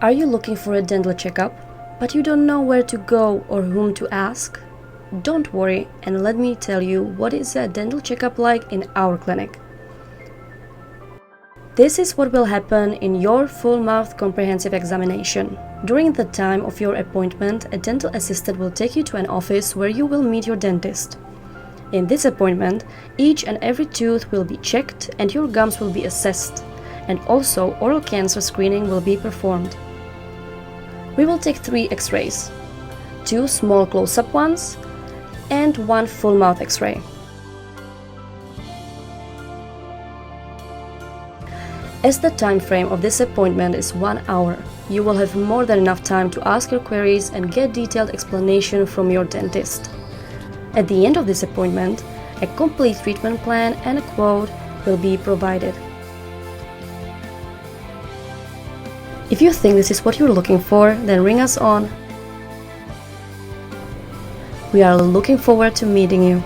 Are you looking for a dental checkup, but you don't know where to go or whom to ask? Don't worry, and let me tell you what is a dental checkup like in our clinic. This is what will happen in your full mouth comprehensive examination. During the time of your appointment, a dental assistant will take you to an office where you will meet your dentist. In this appointment, each and every tooth will be checked and your gums will be assessed, and also oral cancer screening will be performed. We will take 3 x-rays, 2 small close-up ones, and 1 full mouth x-ray. As the time frame of this appointment is 1 hour, you will have more than enough time to ask your queries and get detailed explanation from your dentist. At the end of this appointment, a complete treatment plan and a quote will be provided. If you think this is what you're looking for, then ring us on. We are looking forward to meeting you.